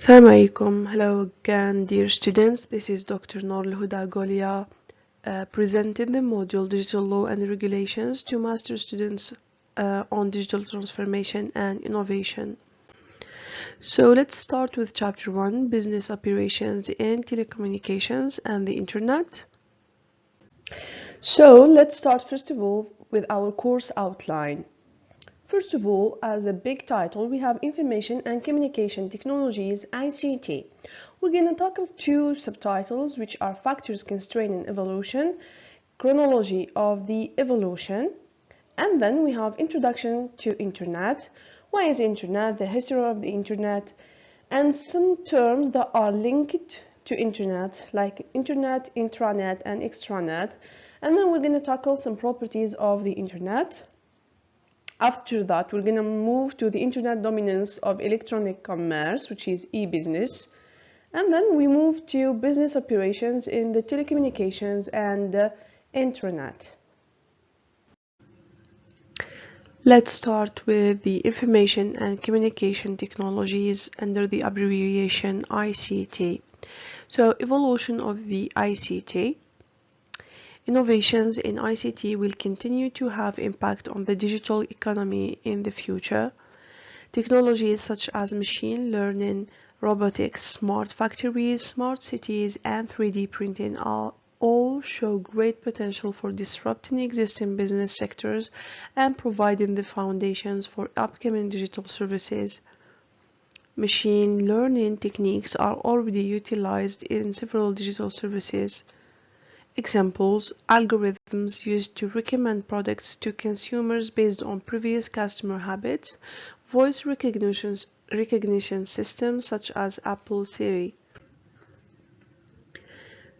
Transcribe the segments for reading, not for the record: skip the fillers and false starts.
Assalamu alaikum. Hello again, dear students. This is Dr. Noor Huda Golia presenting the module Digital Law and Regulations to master students on digital transformation and innovation. So let's start with Chapter 1, Business Operations in Telecommunications and the Internet. So let's start first of all with our course outline. First of all, as a big title, we have Information and Communication Technologies, ICT. We're going to tackle two subtitles, which are Factors Constraining Evolution, Chronology of the Evolution, and then we have Introduction to Internet. Why is Internet? The history of the Internet, and some terms that are linked to Internet, like Internet, Intranet, and Extranet. And then we're going to tackle some properties of the Internet. After that, we're going to move to the internet dominance of electronic commerce, which is e-business. And then we move to business operations in the telecommunications and the intranet. Let's start with the information and communication technologies under the abbreviation ICT. So, evolution of the ICT. Innovations in ICT will continue to have impact on the digital economy in the future. Technologies such as machine learning, robotics, smart factories, smart cities, and 3D printing all show great potential for disrupting existing business sectors and providing the foundations for upcoming digital services. Machine learning techniques are already utilized in several digital services. Examples: algorithms used to recommend products to consumers based on previous customer habits, voice recognition systems such as Apple Siri.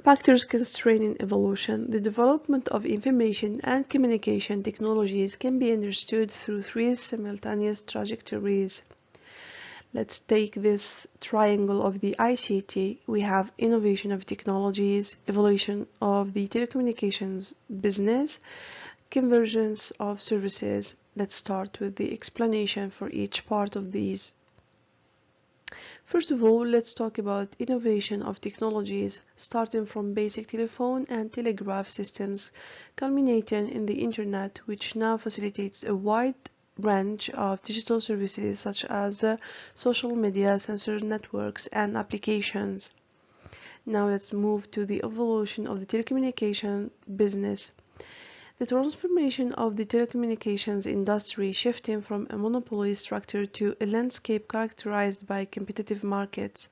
Factors constraining evolution. The development of information and communication technologies can be understood through three simultaneous trajectories. Let's take this triangle of the ICT. We have innovation of technologies, evolution of the telecommunications business, convergence of services. Let's start with the explanation for each part of these. First of all, let's talk about innovation of technologies, starting from basic telephone and telegraph systems, culminating in the Internet, which now facilitates a wide range of digital services such as social media, sensor networks, and applications. Now let's move to the evolution of the telecommunication business. The transformation of the telecommunications industry, shifting from a monopoly structure to a landscape characterized by competitive markets.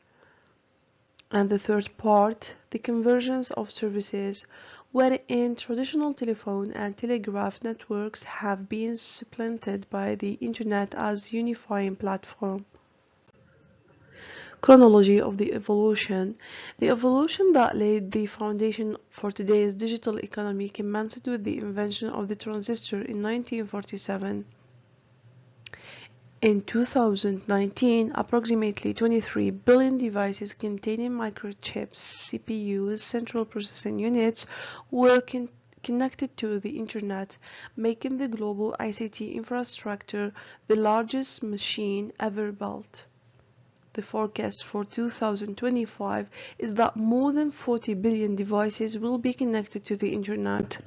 And the third part, the convergence of services, wherein traditional telephone and telegraph networks have been supplanted by the Internet as unifying platform. Chronology of the evolution. The evolution that laid the foundation for today's digital economy commenced with the invention of the transistor in 1947. In 2019, approximately 23 billion devices containing microchips, CPUs, central processing units, were connected to the Internet, making the global ICT infrastructure the largest machine ever built. The forecast for 2025 is that more than 40 billion devices will be connected to the Internet.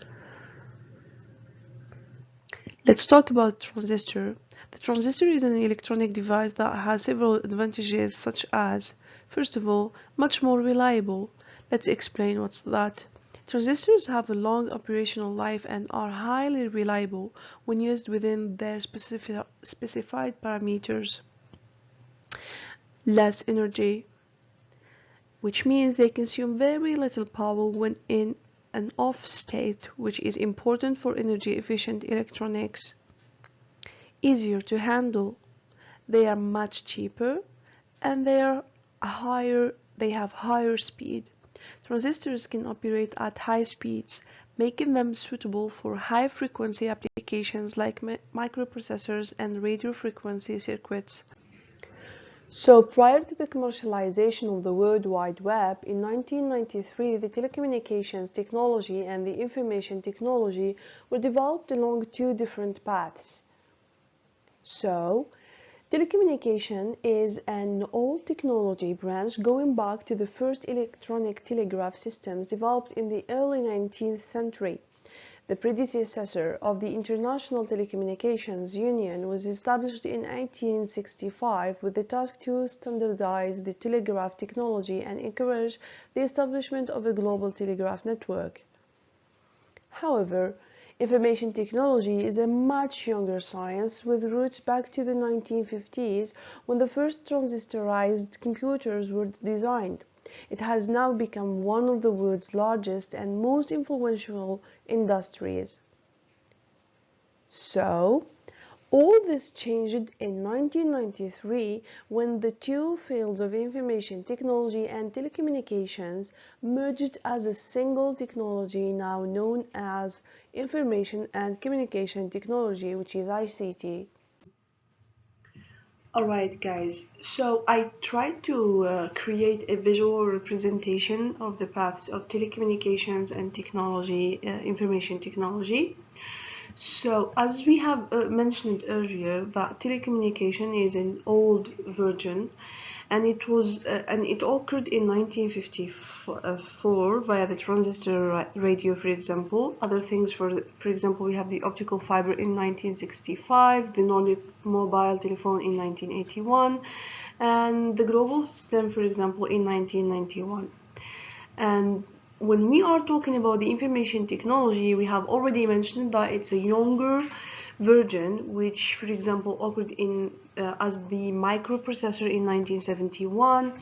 Let's talk about transistor. The transistor is an electronic device that has several advantages, such as, first of all, much more reliable. Let's explain what's that. Transistors have a long operational life and are highly reliable when used within their specified parameters. Less energy, which means they consume very little power when in an off state, which is important for energy efficient electronics. Easier to handle. They are much cheaper and they have higher speed. Transistors can operate at high speeds, making them suitable for high frequency applications like microprocessors and radio frequency circuits. So prior to the commercialization of the World Wide Web, in 1993, the telecommunications technology and the information technology were developed along two different paths. So, telecommunication is an old technology branch going back to the first electronic telegraph systems developed in the early 19th century. The predecessor of the International Telecommunications Union was established in 1865 with the task to standardize the telegraph technology and encourage the establishment of a global telegraph network. However, information technology is a much younger science with roots back to the 1950s when the first transistorized computers were designed. It has now become one of the world's largest and most influential industries. So, all this changed in 1993 when the two fields of information technology and telecommunications merged as a single technology now known as Information and Communication Technology, which is ICT. Alright guys, so I tried to create a visual representation of the paths of telecommunications and technology, information technology. So as we have mentioned earlier, that telecommunication is an old version, and it occurred in 1954 via the transistor radio, for example. Other things, for example, we have the optical fiber in 1965, the non-mobile telephone in 1981, and the global system, for example, in 1991. And when we are talking about the information technology, we have already mentioned that it's a younger version, which, for example, occurred in as the microprocessor in 1971,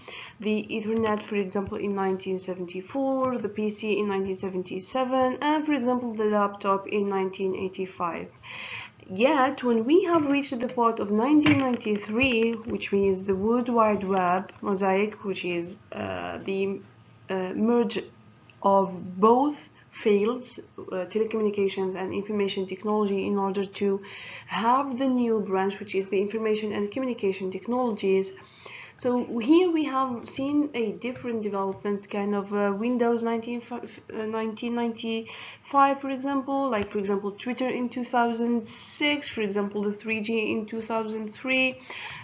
the Ethernet, for example, in 1974, the PC in 1977, and, for example, the laptop in 1985. Yet, when we have reached the part of 1993, which means the World Wide Web mosaic, which is the merge of both fields, telecommunications and information technology, in order to have the new branch, which is the information and communication technologies. So here we have seen a different development, kind of Windows 1995, for example, like for example Twitter in 2006, for example the 3G in 2003,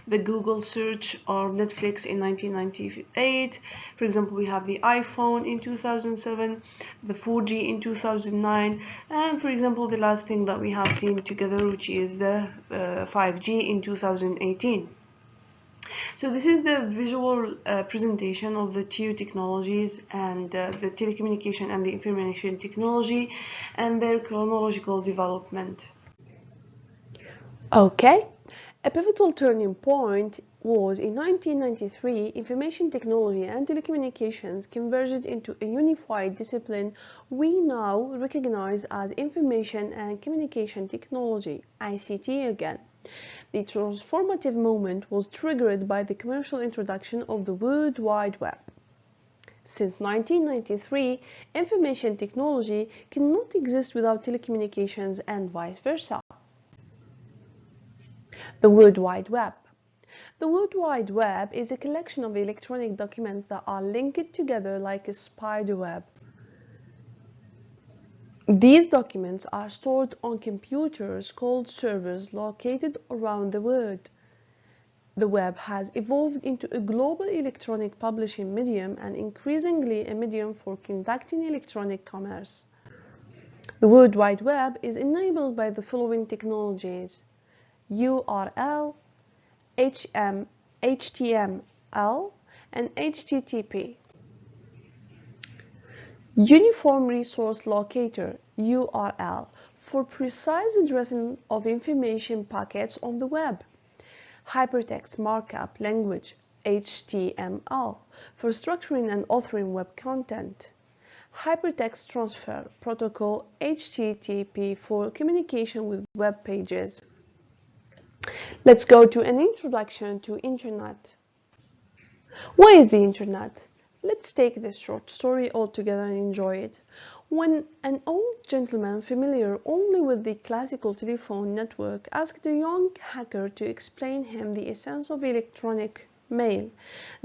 the Google search or Netflix in 1998, for example we have the iPhone in 2007, the 4G in 2009, and for example the last thing that we have seen together, which is the 5G in 2018. So this is the visual presentation of the two technologies, and the telecommunication and the information technology, and their chronological development. Okay, a pivotal turning point was in 1993. Information technology and telecommunications converged into a unified discipline we now recognize as Information and Communication Technology, ICT again. The transformative moment was triggered by the commercial introduction of the World Wide Web. Since 1993, information technology cannot exist without telecommunications and vice versa. The World Wide Web. The World Wide Web is a collection of electronic documents that are linked together like a spider web. These documents are stored on computers called servers located around the world. The web has evolved into a global electronic publishing medium and increasingly a medium for conducting electronic commerce. The World Wide Web is enabled by the following technologies: URL, HTML, and HTTP. Uniform Resource Locator, URL, for precise addressing of information packets on the web. Hypertext Markup Language, HTML, for structuring and authoring web content. Hypertext Transfer Protocol, HTTP, for communication with web pages. Let's go to an introduction to Internet. What is the Internet? Let's take this short story all together and enjoy it. When an old gentleman familiar only with the classical telephone network asked a young hacker to explain him the essence of electronic mail,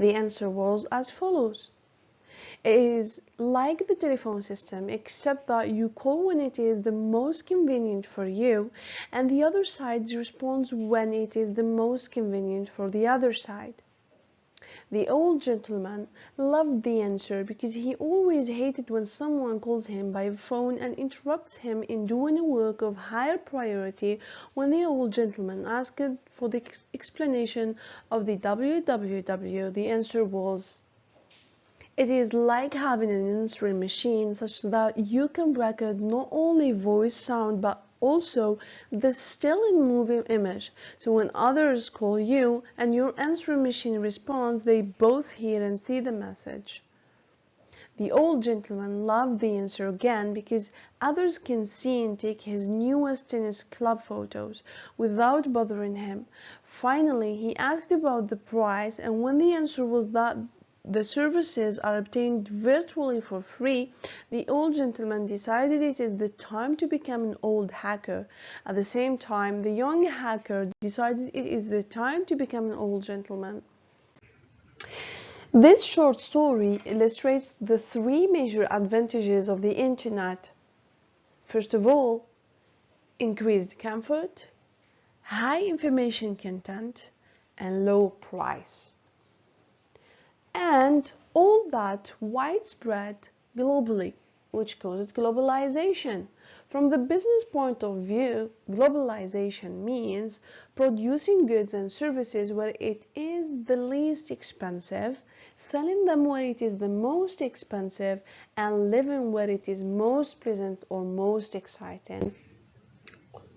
the answer was as follows. It is like the telephone system, except that you call when it is the most convenient for you, and the other side responds when it is the most convenient for the other side. The old gentleman loved the answer because he always hated when someone calls him by phone and interrupts him in doing a work of higher priority. When the old gentleman asked for the explanation of the www, the answer was, "It is like having an answering machine such that you can record not only voice sound but also the still and moving image. So when others call you and your answering machine responds, they both hear and see the message." The old gentleman loved the answer again because others can see and take his newest tennis club photos without bothering him. Finally, he asked about the price, and when the answer was that the services are obtained virtually for free, the old gentleman decided it is the time to become an old hacker. At the same time, the young hacker decided it is the time to become an old gentleman. This short story illustrates the three major advantages of the internet. First of all, increased comfort, high information content, and low price. And all that widespread globally, which causes globalization. From the business point of view, globalization means producing goods and services where it is the least expensive, selling them where it is the most expensive, and living where it is most pleasant or most exciting.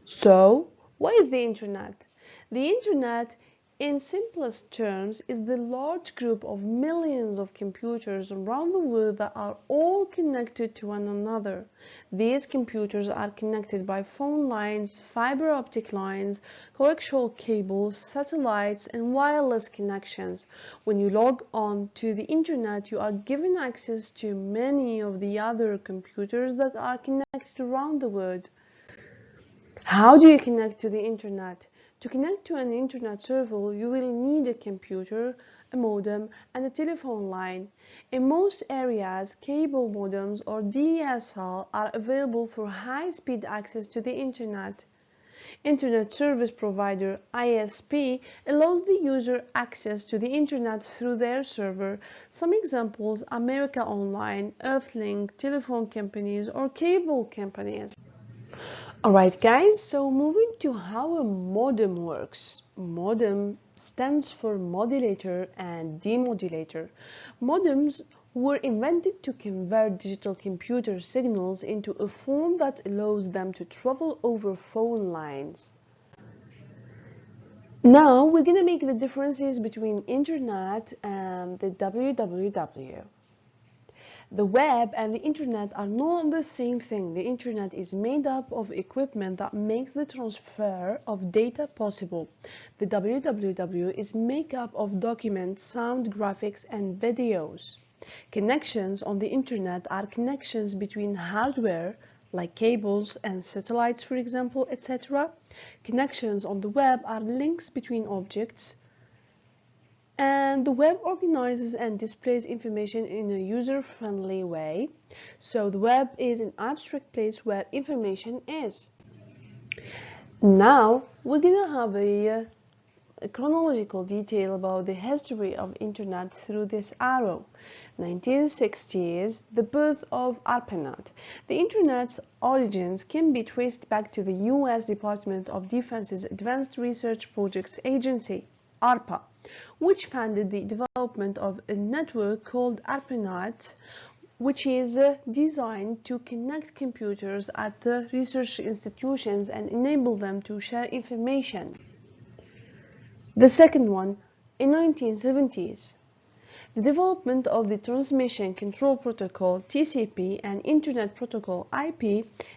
So, what is the internet? The internet, in simplest terms, is the large group of millions of computers around the world that are all connected to one another. These computers are connected by phone lines, fiber optic lines, coaxial cables, satellites, and wireless connections. When you log on to the internet, you are given access to many of the other computers that are connected around the world. How do you connect to the internet? To connect to an internet server, you will need a computer, a modem, and a telephone line. In most areas, cable modems or DSL are available for high-speed access to the internet. Internet Service Provider (ISP) allows the user access to the internet through their server. Some examples: America Online, Earthlink, telephone companies, or cable companies. Alright guys, so moving to how a modem works. Modem stands for modulator and demodulator. Modems were invented to convert digital computer signals into a form that allows them to travel over phone lines. Now we're going to make the differences between internet and the www. The web and the internet are not the same thing. The internet is made up of equipment that makes the transfer of data possible. The www is made up of documents, sound, graphics, and videos. Connections on the internet are connections between hardware, like cables and satellites, for example, etc. Connections on the web are links between objects. And the web organizes and displays information in a user-friendly way. So the web is an abstract place where information is. Now we're gonna have a chronological detail about the history of internet through this arrow. 1960s, the birth of ARPANET. The internet's origins can be traced back to the US Department of Defense's Advanced Research Projects Agency, ARPA, which funded the development of a network called ARPANET, which is designed to connect computers at research institutions and enable them to share information. The second one, in 1970s, the development of the Transmission Control Protocol (TCP) and Internet Protocol (IP)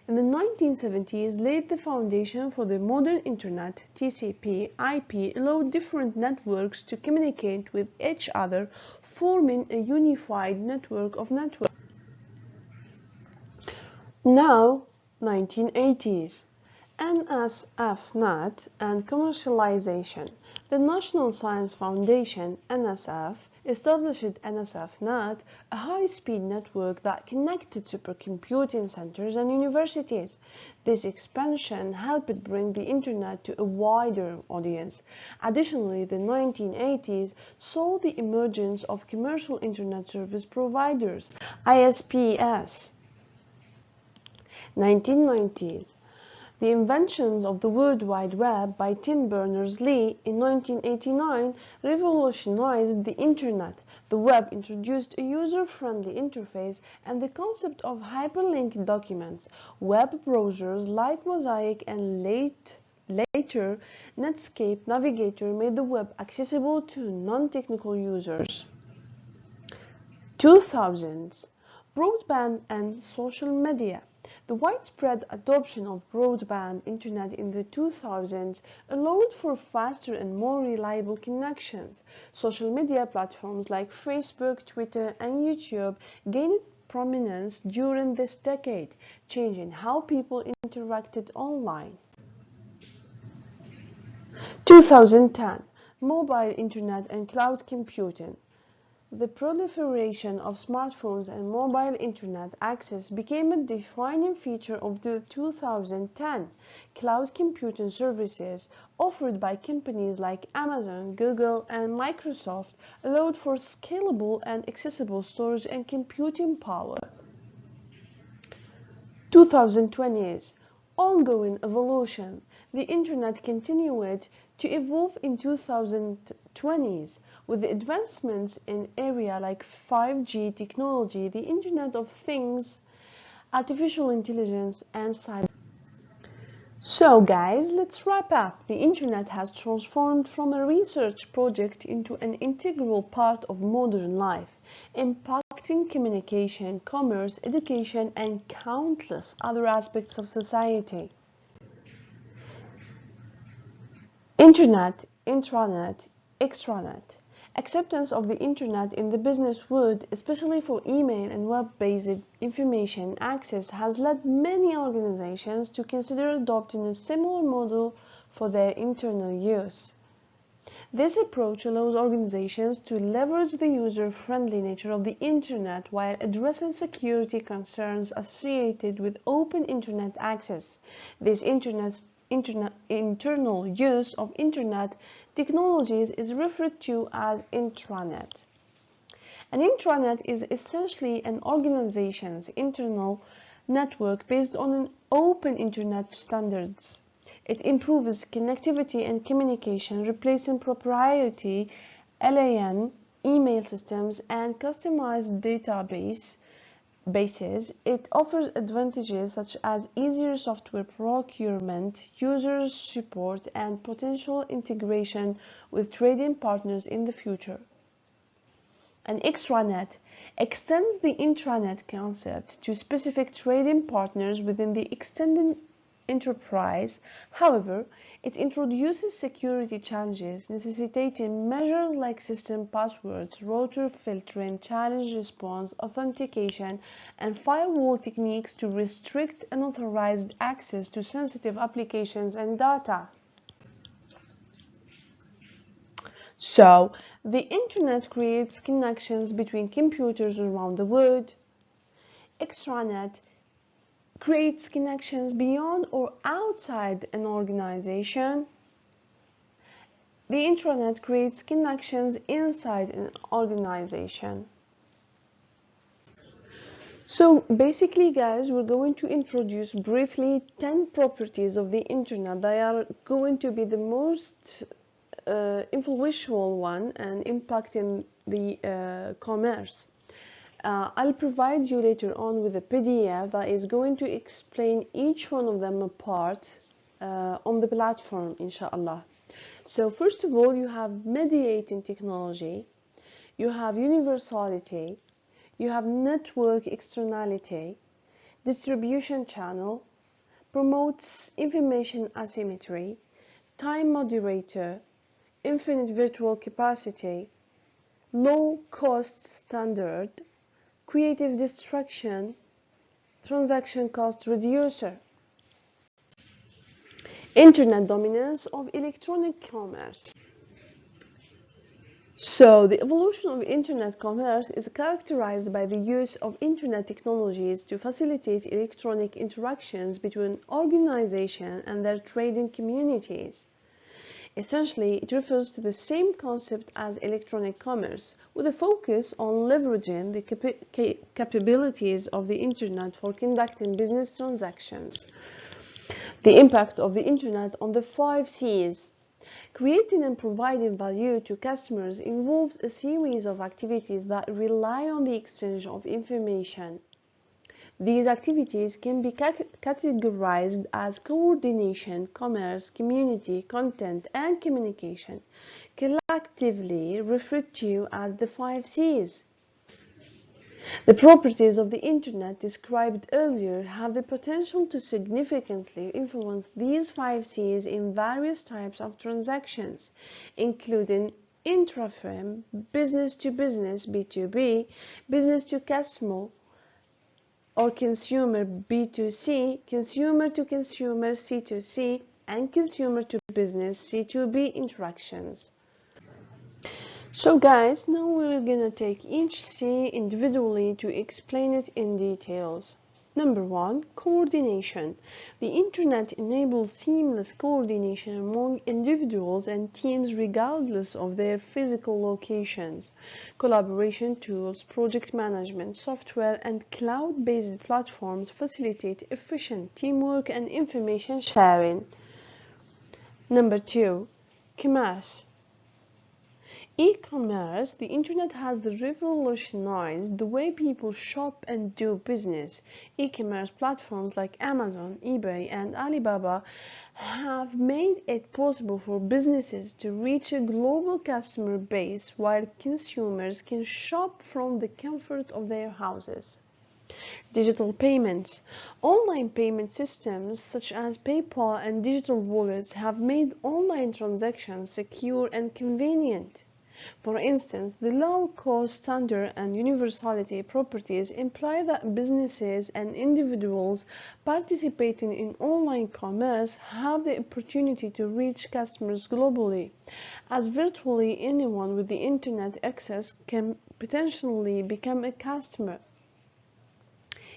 in the 1970s laid the foundation for the modern Internet. TCP/IP allowed different networks to communicate with each other, forming a unified network of networks. Now, 1980s. NSFNet and commercialization. The National Science Foundation (NSF) established NSFnet, a high-speed network that connected supercomputing centers and universities. This expansion helped bring the Internet to a wider audience. Additionally, the 1980s saw the emergence of commercial Internet service providers, ISPs. 1990s. The inventions of the World Wide Web by Tim Berners-Lee in 1989 revolutionized the Internet. The web introduced a user-friendly interface and the concept of hyperlinked documents. Web browsers like Mosaic and later Netscape Navigator made the web accessible to non-technical users. 2000s. Broadband and social media. The widespread adoption of broadband internet in the 2000s allowed for faster and more reliable connections. Social media platforms like Facebook, Twitter, and YouTube gained prominence during this decade, changing how people interacted online. 2010. Mobile internet and cloud computing. The proliferation of smartphones and mobile internet access became a defining feature of the 2010. Cloud computing services offered by companies like Amazon, Google, and Microsoft allowed for scalable and accessible storage and computing power. 2020s. Ongoing evolution. The Internet continued to evolve in 2020s. With the advancements in areas like 5G technology, the Internet of Things, artificial intelligence, and cyber. So guys, let's wrap up. The Internet has transformed from a research project into an integral part of modern life, impacting communication, commerce, education, and countless other aspects of society. Internet, intranet, extranet. Acceptance of the Internet in the business world, especially for email and web-based information access, has led many organizations to consider adopting a similar model for their internal use. This approach allows organizations to leverage the user-friendly nature of the Internet while addressing security concerns associated with open Internet access. This internal use of Internet technologies is referred to as intranet. An intranet is essentially an organization's internal network based on an open Internet standards. It improves connectivity and communication, replacing proprietary LAN, email systems, and customized bases. It offers advantages such as easier software procurement, user support, and potential integration with trading partners in the future. An extranet extends the intranet concept to specific trading partners within the extended enterprise. However, it introduces security challenges necessitating measures like system passwords, router filtering, challenge response, authentication, and firewall techniques to restrict unauthorized access to sensitive applications and data. So, the Internet creates connections between computers around the world. Extranet creates connections beyond or outside an organization. The intranet creates connections inside an organization. So basically guys, we're going to introduce briefly 10 properties of the Internet that are going to be the most influential one and impacting the commerce. I'll provide you later on with a PDF that is going to explain each one of them apart on the platform, inshallah. So first of all, you have mediating technology, you have universality, you have network externality, distribution channel, promotes information asymmetry, time moderator, infinite virtual capacity, low cost standard, creative destruction, transaction cost reducer. Internet dominance of electronic commerce. So, the evolution of internet commerce is characterized by the use of internet technologies to facilitate electronic interactions between organizations and their trading communities. Essentially, it refers to the same concept as electronic commerce, with a focus on leveraging the capabilities of the internet for conducting business transactions. The impact of the internet on the 5 Cs. Creating and providing value to customers involves a series of activities that rely on the exchange of information. These activities can be categorized as coordination, commerce, community, content, and communication, collectively referred to as the 5 Cs. The properties of the Internet described earlier have the potential to significantly influence these 5 Cs in various types of transactions, including intra-firm, business-to-business (B2B), business-to-customer or consumer (B2C), consumer-to-consumer (C2C), and consumer-to-business (C2B) interactions. So guys, now we're gonna take each C individually to explain it in details. Number 1, coordination. The internet enables seamless coordination among individuals and teams regardless of their physical locations. Collaboration tools, project management software, and cloud-based platforms facilitate efficient teamwork and information sharing. Number 2, commerce. E-commerce, the internet has revolutionized the way people shop and do business. E-commerce platforms like Amazon, eBay, and Alibaba have made it possible for businesses to reach a global customer base while consumers can shop from the comfort of their houses. Digital payments. Online payment systems such as PayPal and digital wallets have made online transactions secure and convenient. For instance, the low-cost standard and universality properties imply that businesses and individuals participating in online commerce have the opportunity to reach customers globally, as virtually anyone with the internet access can potentially become a customer.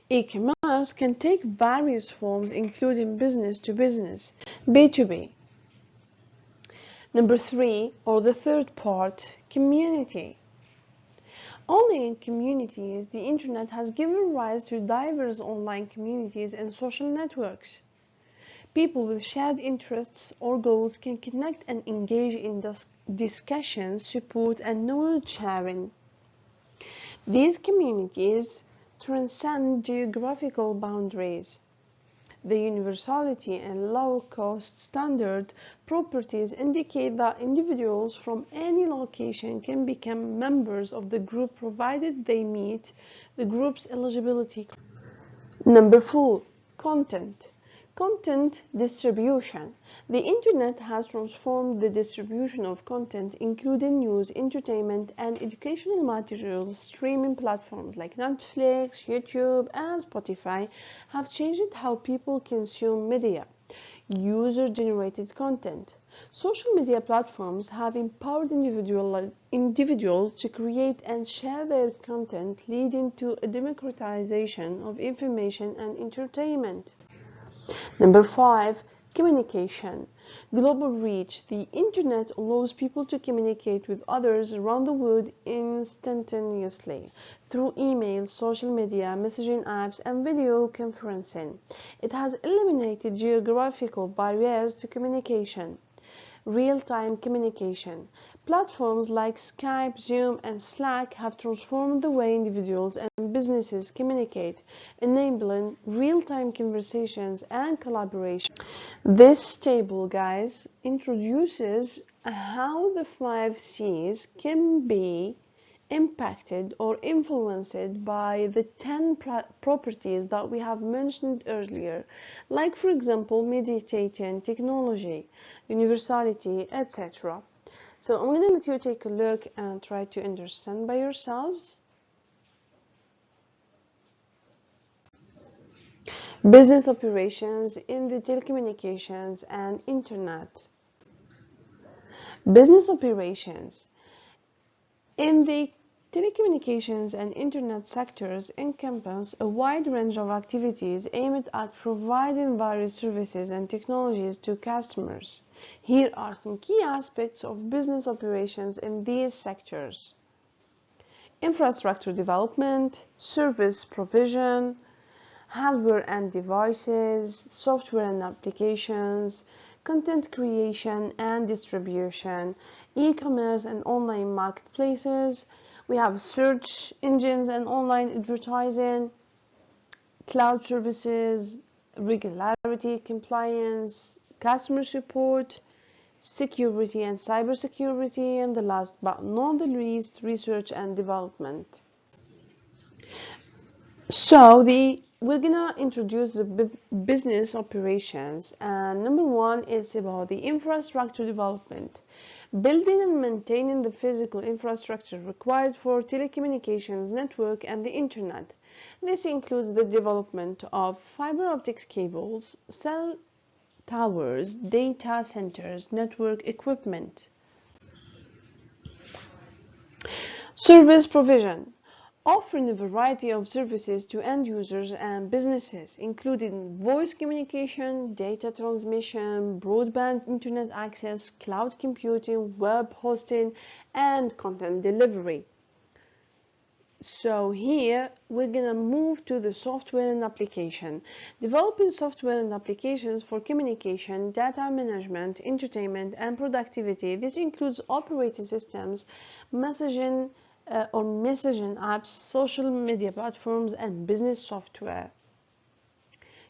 E-commerce can take various forms, including business-to-business, B2B. Number 3, or the third part, community. Only in communities, the internet has given rise to diverse online communities and social networks. People with shared interests or goals can connect and engage in discussions, support, and knowledge sharing. These communities transcend geographical boundaries. The universality and low-cost standard properties indicate that individuals from any location can become members of the group provided they meet the group's eligibility. Number 4, content. Content distribution. The internet has transformed the distribution of content, including news, entertainment, and educational materials. Streaming platforms like Netflix, YouTube, and Spotify have changed how people consume media. User-generated content. Social media platforms have empowered individuals to create and share their content, leading to a democratization of information and entertainment. Number 5, communication. Global reach. The internet allows people to communicate with others around the world instantaneously through email, social media, messaging apps, and video conferencing. It has eliminated geographical barriers to communication. Real-time communication. Platforms like Skype, Zoom, and Slack have transformed the way individuals and businesses communicate, enabling real-time conversations and collaboration. This table, guys, introduces how the 5 Cs can be impacted or influenced by the 10 properties that we have mentioned earlier, like for example mediating technology, universality, etc. So I'm going to let you take a look and try to understand by yourselves. Business operations in the telecommunications and internet. Business operations. In the telecommunications and internet sectors encompass a wide range of activities aimed at providing various services and technologies to customers. Here are some key aspects of business operations in these sectors: infrastructure development, service provision, hardware and devices, software and applications, content creation and distribution, e-commerce and online marketplaces. We have search engines and online advertising, cloud services, regularity, compliance, customer support, security and cybersecurity, and the last but not the least, research and development. We're gonna introduce the business operations, and number one is about the infrastructure development. Building and maintaining the physical infrastructure required for telecommunications network and the internet. This includes the development of fiber optics cables, cell towers, data centers, network equipment. Service provision. Offering a variety of services to end users and businesses, including voice communication, data transmission, broadband internet access, cloud computing, web hosting, and content delivery. So here we're gonna move to the software and application. Developing software and applications for communication, data management, entertainment, and productivity. This includes operating systems, messaging or messaging apps, social media platforms, and business software.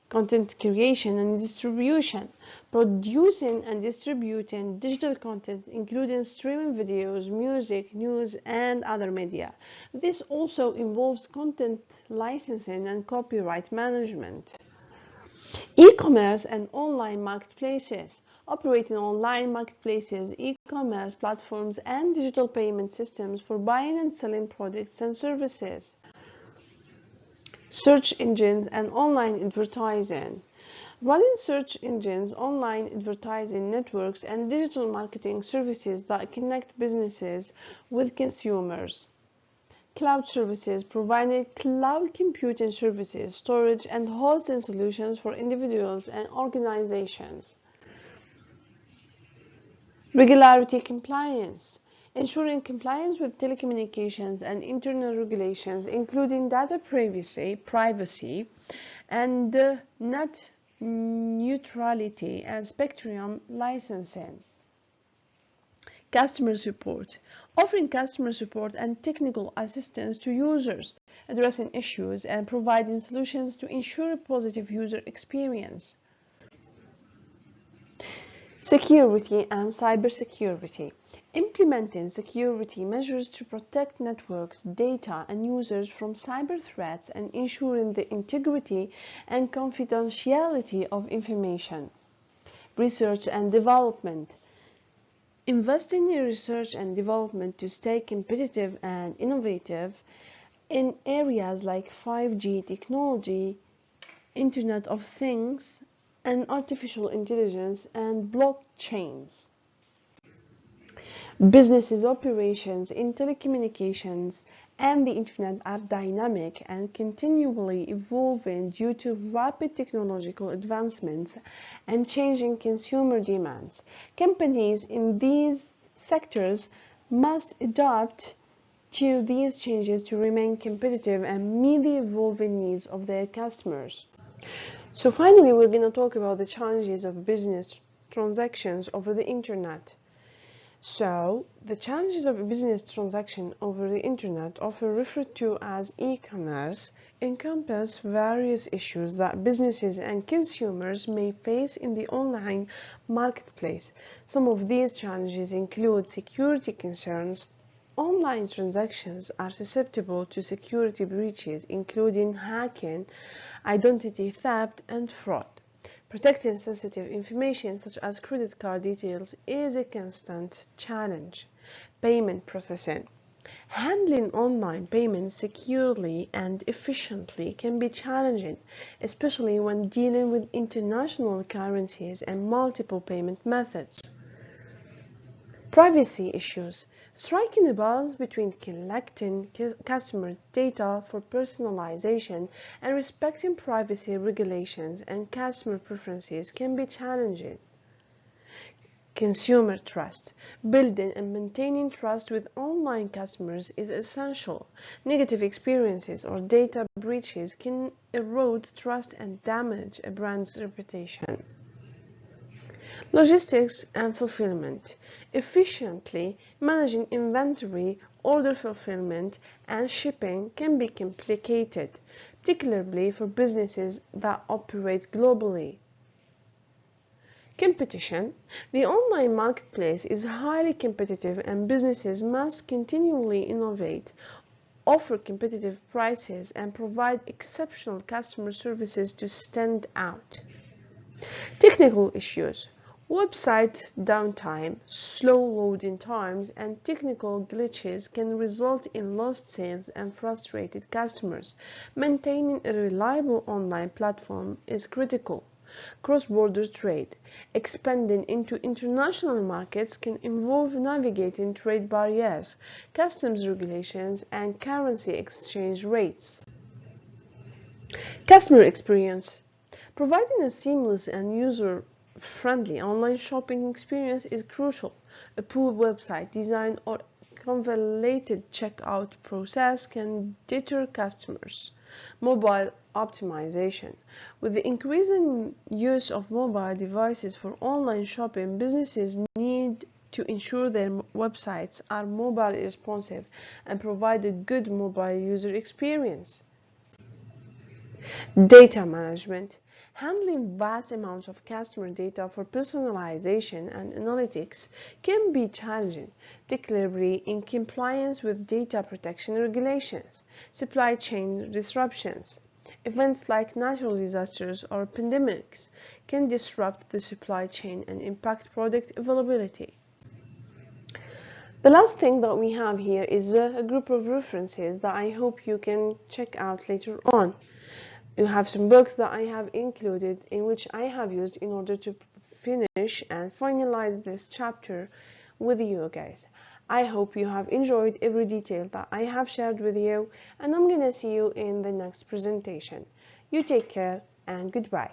Content creation and distribution. Producing and distributing digital content, including streaming videos, music, news, and other media. This also involves content licensing and copyright management. E-commerce and online marketplaces. Operating online marketplaces, e-commerce platforms, and digital payment systems for buying and selling products and services. Search engines and online advertising. Running search engines, online advertising networks, and digital marketing services that connect businesses with consumers. Cloud services, providing cloud computing services, storage, and hosting solutions for individuals and organizations. Regularity compliance. Ensuring compliance with telecommunications and internet regulations, including data privacy and net neutrality and spectrum licensing. Customer support. Offering customer support and technical assistance to users, addressing issues and providing solutions to ensure a positive user experience. Security and cybersecurity. Implementing security measures to protect networks, data, and users from cyber threats and ensuring the integrity and confidentiality of information. Research and development. Investing in research and development to stay competitive and innovative in areas like 5G technology, Internet of Things, and artificial intelligence and blockchains. Businesses' operations in telecommunications and the internet are dynamic and continually evolving due to rapid technological advancements and changing consumer demands. Companies in these sectors must adapt to these changes to remain competitive and meet the evolving needs of their customers. So finally, we're going to talk about the challenges of business transactions over the internet. So, the challenges of a business transaction over the internet, often referred to as e-commerce, encompass various issues that businesses and consumers may face in the online marketplace. Some of these challenges include security concerns. Online transactions are susceptible to security breaches, including hacking, identity theft, and fraud. Protecting sensitive information such as credit card details is a constant challenge. Payment processing. Handling online payments securely and efficiently can be challenging, especially when dealing with international currencies and multiple payment methods. Privacy issues. Striking a balance between collecting customer data for personalization and respecting privacy regulations and customer preferences can be challenging. Consumer trust. Building and maintaining trust with online customers is essential. Negative experiences or data breaches can erode trust and damage a brand's reputation. Logistics and fulfillment. Efficiently managing inventory, order fulfillment, and shipping can be complicated, particularly for businesses that operate globally. Competition. The online marketplace is highly competitive and businesses must continually innovate, offer competitive prices, and provide exceptional customer services to stand out. Technical issues. Website downtime, slow loading times, and technical glitches can result in lost sales and frustrated customers. Maintaining a reliable online platform is critical. Cross-border trade. Expanding into international markets can involve navigating trade barriers, customs regulations, and currency exchange rates. Customer experience. Providing a seamless and user-friendly online shopping experience is crucial. A poor website design or convoluted checkout process can deter customers. Mobile optimization. With the increasing use of mobile devices for online shopping, businesses need to ensure their websites are mobile responsive and provide a good mobile user experience. Data management. Handling vast amounts of customer data for personalization and analytics can be challenging, particularly in compliance with data protection regulations. Supply chain disruptions. Events like natural disasters or pandemics can disrupt the supply chain and impact product availability. The last thing that we have here is a group of references that I hope you can check out later on. You have some books that I have included in which I have used in order to finish and finalize this chapter with you guys. I hope you have enjoyed every detail that I have shared with you, and I'm gonna see you in the next presentation. You take care and goodbye.